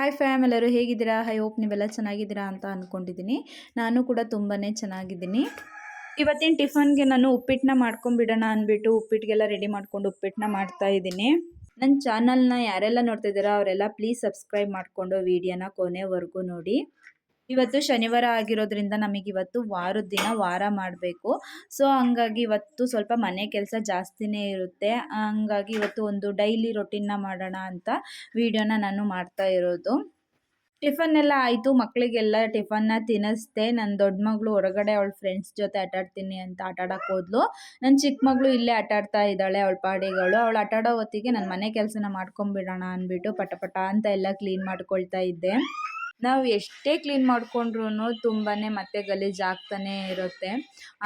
Hi fam, ಎಲ್ಲರೂ ಹೇಗಿದ್ದೀರಾ? I hope ನೀವೆಲ್ಲ ಚೆನ್ನಾಗಿದ್ದೀರಾ ಅಂತ ಅಂದ್ಕೊಂಡಿದ್ದೀನಿ. ನಾನು ಕೂಡ ತುಂಬಾ ಚೆನ್ನಾಗಿದ್ದೀನಿ. ಇವತ್ತಿನ ಟಿಫನ್ಗೆ ನಾನು ಉಪ್ಪಿಟ್ಟನ್ನ ಮಾಡ್ಕೊಂಡ್ಬಿಡೋಣ ಅಂದ್ಬಿಟ್ಟು ಉಪ್ಪಿಟ್ಟಿಗೆಲ್ಲ ರೆಡಿ ಮಾಡ್ಕೊಂಡು ಉಪ್ಪಿಟ್ಟನ್ನ ಮಾಡ್ತಾ ಇದ್ದೀನಿ. ನನ್ನ ಚಾನಲ್ನ ಯಾರೆಲ್ಲ ನೋಡ್ತಾ ಇದ್ದೀರಾ ಅವರೆಲ್ಲ ಪ್ಲೀಸ್ ಸಬ್ಸ್ಕ್ರೈಬ್ ಮಾಡಿಕೊಂಡು ವಿಡಿಯೋನ ಕೊನೆವರೆಗೂ ನೋಡಿ. ಇವತ್ತು ಶನಿವಾರ ಆಗಿರೋದ್ರಿಂದ ನಮಗಿವತ್ತು ವಾರದ ದಿನ ವಾರ ಮಾಡಬೇಕು. ಸೊ ಹಂಗಾಗಿ ಇವತ್ತು ಸ್ವಲ್ಪ ಮನೆ ಕೆಲಸ ಜಾಸ್ತಿನೇ ಇರುತ್ತೆ. ಹಂಗಾಗಿ ಇವತ್ತು ಒಂದು ಡೈಲಿ ರೊಟೀನ್ನ ಮಾಡೋಣ ಅಂತ ವಿಡಿಯೋನ ನಾನು ಮಾಡ್ತಾ ಇರೋದು. ಟಿಫನ್ ಎಲ್ಲ ಆಯಿತು, ಮಕ್ಕಳಿಗೆಲ್ಲ ಟಿಫನ್ನ ತಿನ್ನಿಸ್ದೆ. ನನ್ನ ದೊಡ್ಡ ಮಗಳು ಹೊರಗಡೆ ಅವಳ ಫ್ರೆಂಡ್ಸ್ ಜೊತೆ ಆಟಾಡ್ತೀನಿ ಅಂತ ಆಟಾಡೋಕೆ ಹೋದ್ಲು. ನನ್ನ ಚಿಕ್ಕ ಮಗಳು ಇಲ್ಲೇ ಆಟಾಡ್ತಾ ಇದ್ದಾಳೆ ಅವಳ ಪಾಡಿಗಳು. ಅವಳು ಆಟಾಡೋ ಹೊತ್ತಿಗೆ ನನ್ನ ಮನೆ ಕೆಲಸನ ಮಾಡ್ಕೊಂಬಿಡೋಣ ಅಂದ್ಬಿಟ್ಟು ಪಟ ಪಟ ಅಂತ ಎಲ್ಲ ಕ್ಲೀನ್ ಮಾಡ್ಕೊಳ್ತಾ ಇದ್ದೆ. ನಾವು ಎಷ್ಟೇ ಕ್ಲೀನ್ ಮಾಡಿಕೊಂಡ್ರೂ ತುಂಬಾ ಮತ್ತೆ ಗಲೀಜು ಆಗ್ತಾನೇ ಇರುತ್ತೆ.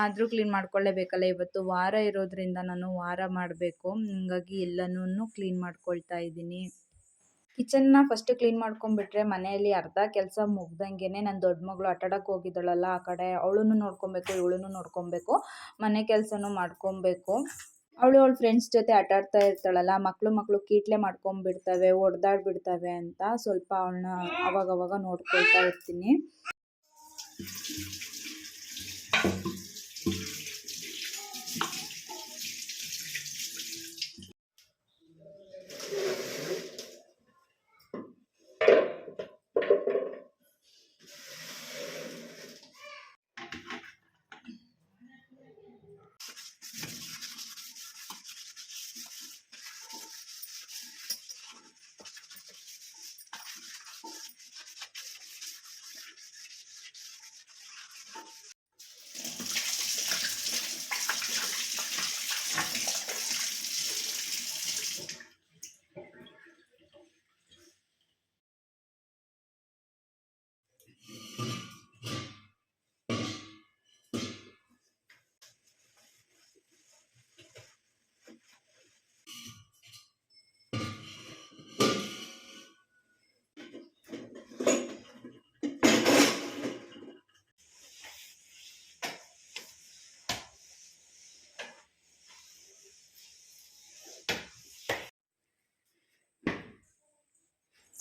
ಆದರೂ ಕ್ಲೀನ್ ಮಾಡ್ಕೊಳ್ಳೇಬೇಕಲ್ಲ. ಇವತ್ತು ವಾರ ಇರೋದ್ರಿಂದ ನಾನು ವಾರ ಮಾಡಬೇಕು. ಹಂಗಾಗಿ ಎಲ್ಲನೂ ಕ್ಲೀನ್ ಮಾಡ್ಕೊಳ್ತಾ ಇದ್ದೀನಿ. ಕಿಚನ್ನ ಫಸ್ಟ್ ಕ್ಲೀನ್ ಮಾಡ್ಕೊಂಡ್ಬಿಟ್ರೆ ಮನೆಯಲ್ಲಿ ಅರ್ಧ ಕೆಲಸ ಮುಗ್ದಂಗೆ. ನನ್ನ ದೊಡ್ಡ ಮಗಳು ಆಟಾಡೋಕೆ ಹೋಗಿದ್ದಾಳಲ್ಲ ಆ ಕಡೆ, ಅವಳನ್ನು ನೋಡ್ಕೊಬೇಕು, ಇವಳನ್ನು ನೋಡ್ಕೊಬೇಕು, ಮನೆ ಕೆಲಸನೂ ಮಾಡ್ಕೊಬೇಕು. ಅವಳ ಫ್ರೆಂಡ್ಸ್ ಜೊತೆ ಆಟಾಡ್ತಾ ಇರ್ತಾಳಲ್ಲ, ಮಕ್ಕಳು ಕೀಟ್ಲೆ ಮಾಡ್ಕೊಂಡ್ಬಿಡ್ತವೆ, ಹೊಡೆದಾಡ್ಬಿಡ್ತವೆ ಅಂತ ಸ್ವಲ್ಪ ಅವಳನ್ನ ಅವಾಗವಾಗ ನೋಡ್ಕೊಳ್ತಾ ಇರ್ತೀನಿ.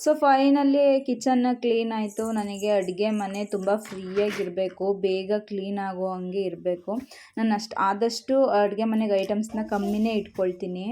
ಸೊ ಫೈನಲಿ ಕಿಚನ್ನ ಕ್ಲೀನ್ ಆಯಿತು. ನನಗೆ ಅಡುಗೆ ಮನೆ ತುಂಬ ಫ್ರೀಯಾಗಿರಬೇಕು, ಬೇಗ ಕ್ಲೀನ್ ಆಗೋ ಹಂಗೆ ಇರಬೇಕು. ನಾನು ಆದಷ್ಟು ಅಡುಗೆ ಮನೆಗೆ ಐಟಮ್ಸ್ನ ಕಮ್ಮಿನೇ ಇಟ್ಕೊಳ್ತೀನಿ.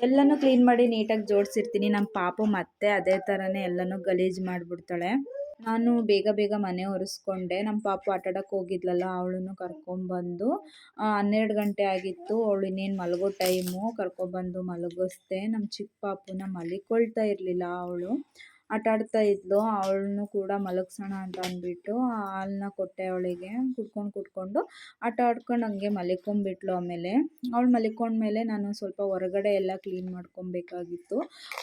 ಎಲ್ಲನೂ ಕ್ಲೀನ್ ಮಾಡಿ ನೀಟಾಗಿ ಜೋಡಿಸಿರ್ತೀನಿ. ನಮ್ಮ ಪಾಪು ಮತ್ತೆ ಅದೇ ಥರನೇ ಎಲ್ಲನೂ ಗಲೀಜು ಮಾಡಿಬಿಡ್ತಾಳೆ. ನಾನು ಬೇಗ ಬೇಗ ಮನೆ ಒರೆಸ್ಕೊಂಡೆ. ನಮ್ಮ ಪಾಪು ಆಟಾಡೋಕೆ ಹೋಗಿದ್ಲಲ್ಲ, ಅವಳನ್ನು ಕರ್ಕೊಂಬಂದು 12 ಗಂಟೆ ಆಗಿತ್ತು. ಅವಳು ಇನ್ನೇನು ಮಲಗೋ ಟೈಮು. ಕರ್ಕೊಬಂದು ಮಲಗಿಸ್ದೆ. ನಮ್ಮ ಚಿಕ್ಕ ಪಾಪುನ ಮಲಿಕೊಳ್ತಾ ಇರಲಿಲ್ಲ, ಅವಳು ಆಟಾಡ್ತಾ ಇದ್ಲು. ಅವಳನ್ನು ಕೂಡ ಮಲಗಿಸೋಣ ಅಂತ ಅಂದ್ಬಿಟ್ಟು ಹಾಲನ್ನ ಕೊಟ್ಟೆ ಅವಳಿಗೆ. ಕುಡ್ಕೊಂಡು ಆಟ ಆಡ್ಕೊಂಡು ಹಂಗೆ ಮಲಿಕೊಂಡ್ಬಿಟ್ಲು. ಆಮೇಲೆ ಅವಳು ಮಲಿಕೊಂಡ್ಮೇಲೆ ನಾನು ಸ್ವಲ್ಪ ಹೊರಗಡೆ ಎಲ್ಲ ಕ್ಲೀನ್ ಮಾಡ್ಕೊಬೇಕಾಗಿತ್ತು.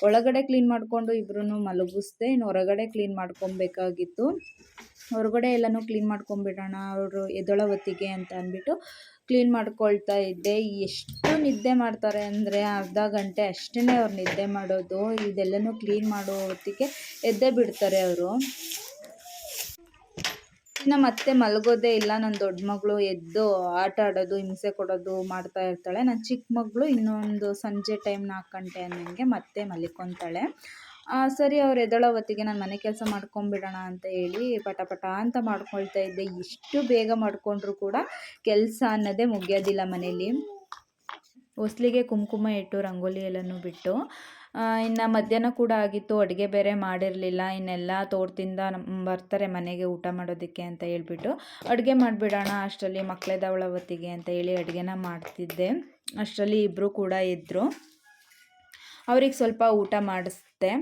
ಒಳಗಡೆ ಕ್ಲೀನ್ ಮಾಡಿಕೊಂಡು ಇಬ್ಬರೂ ಮಲಗಿಸ್ದೆ. ಇನ್ನು ಹೊರಗಡೆ ಕ್ಲೀನ್ ಮಾಡ್ಕೊಬೇಕಾಗಿತ್ತು. ಹೊರಗಡೆ ಎಲ್ಲನೂ ಕ್ಲೀನ್ ಮಾಡ್ಕೊಂಬಿಡೋಣ ಅವರು ಎದ್ದೊಳೋ ಹೊತ್ತಿಗೆ ಅಂತ ಅಂದ್ಬಿಟ್ಟು ಕ್ಲೀನ್ ಮಾಡ್ಕೊಳ್ತಾ ಇದ್ದೆ. ಎಷ್ಟು ನಿದ್ದೆ ಮಾಡ್ತಾರೆ ಅಂದರೆ ಅರ್ಧ ಗಂಟೆ ಅಷ್ಟೇ ಅವ್ರು ನಿದ್ದೆ ಮಾಡೋದು. ಇದೆಲ್ಲನೂ ಕ್ಲೀನ್ ಮಾಡೋ ಹೊತ್ತಿಗೆ ಎದ್ದೇ ಬಿಡ್ತಾರೆ ಅವರು. ಇನ್ನು ಮತ್ತೆ ಮಲಗೋದೇ ಇಲ್ಲ. ನನ್ನ ದೊಡ್ಡ ಮಗಳು ಎದ್ದು ಆಟ ಆಡೋದು, ಹಿಂಸೆ ಕೊಡೋದು ಮಾಡ್ತಾ ಇರ್ತಾಳೆ. ನನ್ನ ಚಿಕ್ಕ ಮಗಳು ಇನ್ನೊಂದು ಸಂಜೆ ಟೈಮ್ 4 ಗಂಟೆ ಅನ್ನಂಗೆ ಮತ್ತೆ ಮಲಿಕೊತಾಳೆ. ಸರಿ ಅವ್ರು ಎದ್ದೇಳೋ ಹೊತ್ತಿಗೆ ನಾನು ಮನೆ ಕೆಲಸ ಮಾಡ್ಕೊಂಬಿಡೋಣ ಅಂತ ಹೇಳಿ ಪಟ ಪಟ ಅಂತ ಮಾಡ್ಕೊಳ್ತಾ ಇದ್ದೆ. ಎಷ್ಟು ಬೇಗ ಮಾಡಿಕೊಂಡ್ರೂ ಕೂಡ ಕೆಲಸ ಅನ್ನೋದೇ ಮುಗಿಯೋದಿಲ್ಲ ಮನೇಲಿ. ಹೊಸ್ಲಿಗೆ ಕುಂಕುಮ ಇಟ್ಟು ರಂಗೋಲಿ ಎಲ್ಲನೂ ಬಿಟ್ಟು ಇನ್ನು ಮಧ್ಯಾಹ್ನ ಕೂಡ ಆಗಿತ್ತು, ಅಡುಗೆ ಬೇರೆ ಮಾಡಿರಲಿಲ್ಲ. ಇನ್ನೆಲ್ಲ ತೋಟದಿಂದ ಬರ್ತಾರೆ ಮನೆಗೆ ಊಟ ಮಾಡೋದಕ್ಕೆ ಅಂತ ಹೇಳ್ಬಿಟ್ಟು ಅಡುಗೆ ಮಾಡಿಬಿಡೋಣ ಅಷ್ಟರಲ್ಲಿ ಮಕ್ಕಳೆದ್ದವಳ ಹೊತ್ತಿಗೆ ಅಂತ ಹೇಳಿ ಅಡುಗೆನ ಮಾಡ್ತಿದ್ದೆ. ಅಷ್ಟರಲ್ಲಿ ಇಬ್ಬರು ಕೂಡ ಇದ್ದರು. ಅವ್ರಿಗೆ ಸ್ವಲ್ಪ ಊಟ ಮಾಡಿಸ್ದೆ.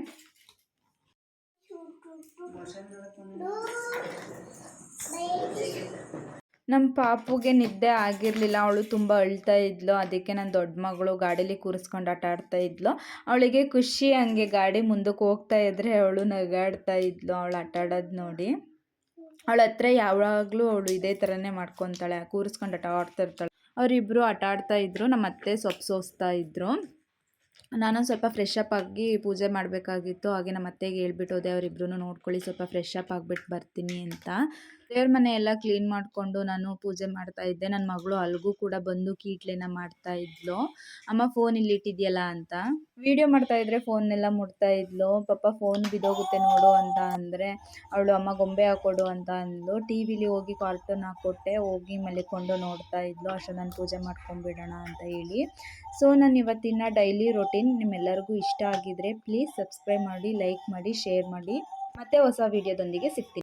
ನಮ್ಮ ಪಾಪುಗೆ ನಿದ್ದೆ ಆಗಿರಲಿಲ್ಲ, ಅವಳು ತುಂಬ ಅಳ್ತಾ ಇದ್ಲು. ಅದಕ್ಕೆ ನನ್ನ ದೊಡ್ಡ ಮಗಳು ಗಾಡೀಲಿ ಕೂರಿಸ್ಕೊಂಡು ಆಟ ಆಡ್ತಾ ಇದ್ಲು. ಅವಳಿಗೆ ಖುಷಿ, ಹಂಗೆ ಗಾಡಿ ಮುಂದಕ್ಕೆ ಹೋಗ್ತಾ ಇದ್ದರೆ ಅವಳು ನಗಾಡ್ತಾ ಇದ್ಲು ಅವಳು ಆಟ ಆಡೋದು ನೋಡಿ. ಅವಳ ಹತ್ರ ಯಾವಾಗಲೂ ಅವಳು ಇದೇ ಥರನೇ ಮಾಡ್ಕೊತಾಳೆ, ಕೂರಿಸ್ಕೊಂಡು ಆಟ ಆಡ್ತಾ ಇರ್ತಾಳೆ. ಅವರಿಬ್ಬರು ಆಟ ಆಡ್ತಾ ಇದ್ದರು. ನಮ್ಮ ಅತ್ತೆ ಸೊಪ್ಪು ಸೋಸ್ತಾ ಇದ್ದರು. ನಾನು ಸ್ವಲ್ಪ ಫ್ರೆಶ್ ಅಪ್ ಆಗಿ ಪೂಜೆ ಮಾಡಬೇಕಾಗಿತ್ತು. ಹಾಗೆ ನಮ್ಮ ಅತ್ತೆಗೆ ಹೇಳ್ಬಿಟ್ಟು ಹೋದೆ, ಅವರಿಬ್ರು ನೋಡ್ಕೊಳ್ಳಿ, ಸ್ವಲ್ಪ ಫ್ರೆಶ್ ಅಪ್ ಆಗಿಬಿಟ್ಟು ಬರ್ತೀನಿ ಅಂತ. ದೇವ್ರ ಮನೆ ಎಲ್ಲ ಕ್ಲೀನ್ ಮಾಡಿಕೊಂಡು ನಾನು ಪೂಜೆ ಮಾಡ್ತಾ ಇದ್ದೆ. ನನ್ನ ಮಗಳು ಅಲ್ಲಿಗೂ ಕೂಡ ಬಂದು ಕೀಟ್ಲೆನ ಮಾಡ್ತಾ ಇದ್ಲು. ಅಮ್ಮ ಫೋನ್ ಇಲ್ಲಿ ಇಟ್ಟಿದ್ಯಲ್ಲ ಅಂತ. ವಿಡಿಯೋ ಮಾಡ್ತಾ ಇದ್ರೆ ಫೋನ್ನೆಲ್ಲ ಮುಡ್ತಾ ಇದ್ಲು. ಪಾಪ ಫೋನ್ ಬಿದ್ದೋಗುತ್ತೆ ನೋಡು ಅಂತ ಅಂದರೆ ಅವಳು ಅಮ್ಮ ಗೊಂಬೆ ಹಾಕೊಡು ಅಂತ ಅಂದ್ಲು. ಟಿ ವಿಲಿ ಹೋಗಿ ಕಾರ್ಟೂನ್ ಹಾಕ್ಕೊಟ್ಟೆ, ಹೋಗಿ ಮಲಿಕೊಂಡು ನೋಡ್ತಾ ಇದ್ಲು. ಅಷ್ಟು ನಾನು ಪೂಜೆ ಮಾಡ್ಕೊಂಬಿಡೋಣ ಅಂತ ಹೇಳಿ. ಸೊ ನಾನು ಇವತ್ತಿನ ಡೈಲಿ ರೊಟೀನ್ ನಿಮ್ಮೆಲ್ಲರಿಗೂ ಇಷ್ಟ ಆಗಿದ್ರೆ ಪ್ಲೀಸ್ ಸಬ್ಸ್ಕ್ರೈಬ್ ಮಾಡಿ, ಲೈಕ್ ಮಾಡಿ, ಶೇರ್ ಮಾಡಿ. ಮತ್ತೆ ಹೊಸ ವಿಡಿಯೋದೊಂದಿಗೆ ಸಿಗ್ತೀನಿ.